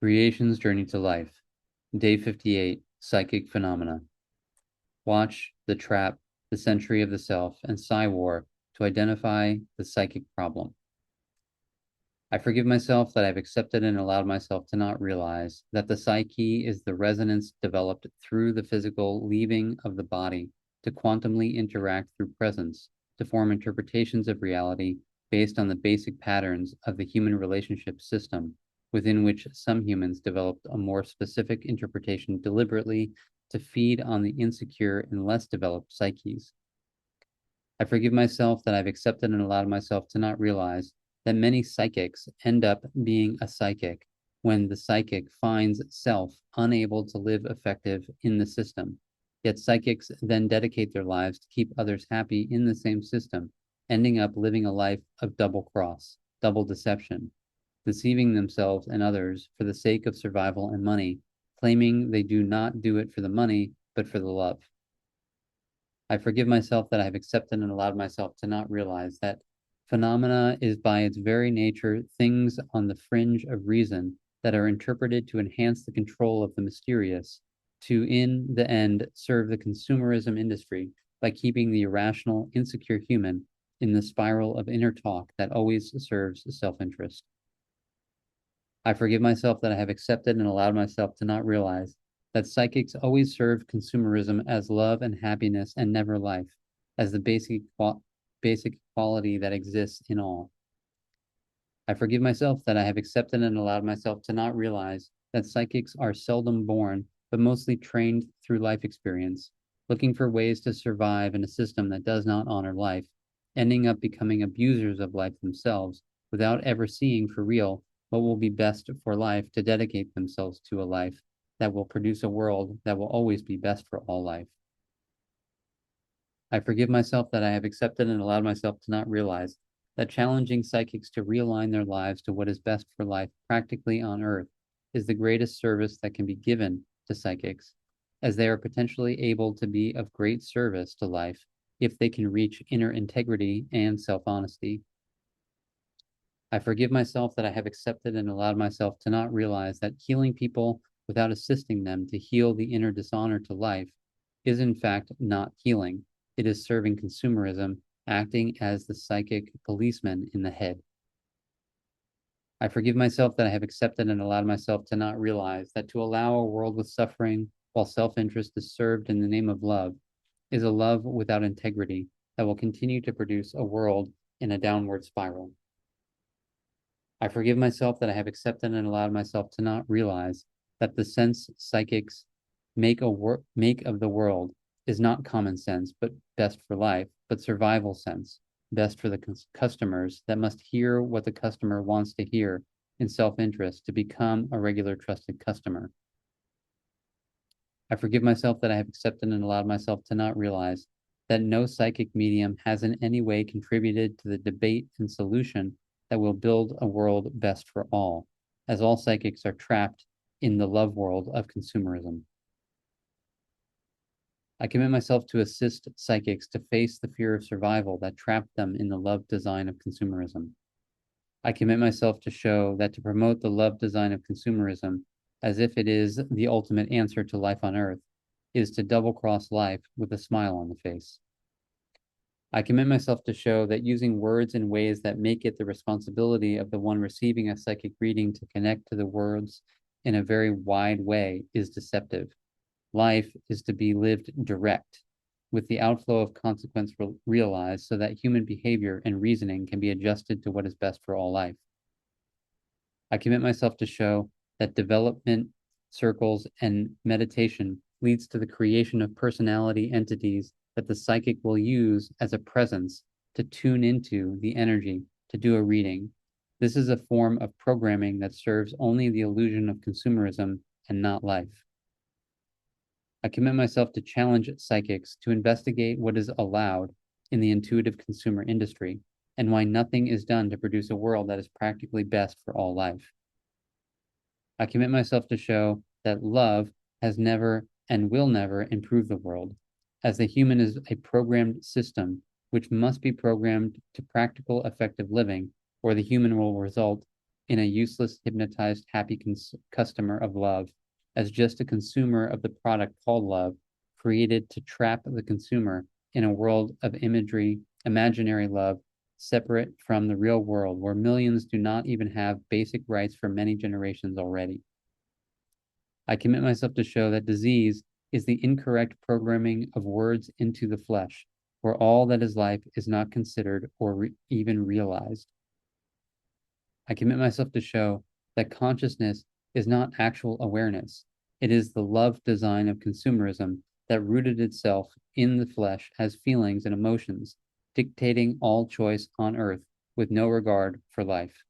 Creation's Journey to Life, Day 58, Psychic Phenomena. Watch The Trap, The Century of the Self, and Psy-War to identify the psychic problem. I forgive myself that I've accepted and allowed myself to not realize that the psyche is the resonance developed through the physical leaving of the body to quantumly interact through presence, to form interpretations of reality based on the basic patterns of the human relationship system, within which some humans developed a more specific interpretation deliberately to feed on the insecure and less developed psyches. I forgive myself that I've accepted and allowed myself to not realize that many psychics end up being a psychic when the psychic finds self unable to live effective in the system. Yet psychics then dedicate their lives to keep others happy in the same system, ending up living a life of double cross, double deception, deceiving themselves and others for the sake of survival and money, claiming they do not do it for the money, but for the love. I forgive myself that I have accepted and allowed myself to not realize that phenomena is by its very nature things on the fringe of reason that are interpreted to enhance the control of the mysterious, to in the end serve the consumerism industry by keeping the irrational, insecure human in the spiral of inner talk that always serves self-interest. I forgive myself that I have accepted and allowed myself to not realize that psychics always serve consumerism as love and happiness and never life, as the basic quality that exists in all. I forgive myself that I have accepted and allowed myself to not realize that psychics are seldom born, but mostly trained through life experience, looking for ways to survive in a system that does not honor life, ending up becoming abusers of life themselves without ever seeing for real what will be best for life to dedicate themselves to a life that will produce a world that will always be best for all life. I forgive myself that I have accepted and allowed myself to not realize that challenging psychics to realign their lives to what is best for life practically on Earth is the greatest service that can be given to psychics, as they are potentially able to be of great service to life if they can reach inner integrity and self-honesty. I forgive myself that I have accepted and allowed myself to not realize that healing people without assisting them to heal the inner dishonor to life is in fact not healing. It is serving consumerism, acting as the psychic policeman in the head. I forgive myself that I have accepted and allowed myself to not realize that to allow a world with suffering while self-interest is served in the name of love is a love without integrity that will continue to produce a world in a downward spiral. I forgive myself that I have accepted and allowed myself to not realize that the sense psychics make of the world is not common sense, but best for life, but survival sense, best for the customers that must hear what the customer wants to hear in self-interest to become a regular trusted customer. I forgive myself that I have accepted and allowed myself to not realize that no psychic medium has in any way contributed to the debate and solution that will build a world best for all, as all psychics are trapped in the love world of consumerism. I commit myself to assist psychics to face the fear of survival that trapped them in the love design of consumerism. I commit myself to show that to promote the love design of consumerism as if it is the ultimate answer to life on Earth is to double-cross life with a smile on the face. I commit myself to show that using words in ways that make it the responsibility of the one receiving a psychic reading to connect to the words in a very wide way is deceptive. Life is to be lived direct, with the outflow of consequence realized so that human behavior and reasoning can be adjusted to what is best for all life. I commit myself to show that development circles and meditation leads to the creation of personality entities that the psychic will use as a presence to tune into the energy to do a reading. This is a form of programming that serves only the illusion of consumerism and not life. I commit myself to challenge psychics to investigate what is allowed in the intuitive consumer industry and why nothing is done to produce a world that is practically best for all life. I commit myself to show that love has never and will never improve the world, as the human is a programmed system which must be programmed to practical, effective living, or the human will result in a useless, hypnotized, happy customer of love, as just a consumer of the product called love, created to trap the consumer in a world of imaginary love, separate from the real world, where millions do not even have basic rights for many generations already. I commit myself to show that disease is the incorrect programming of words into the flesh, where all that is life is not considered or even realized. I commit myself to show that consciousness is not actual awareness. It is the love design of consumerism that rooted itself in the flesh as feelings and emotions, dictating all choice on earth with no regard for life.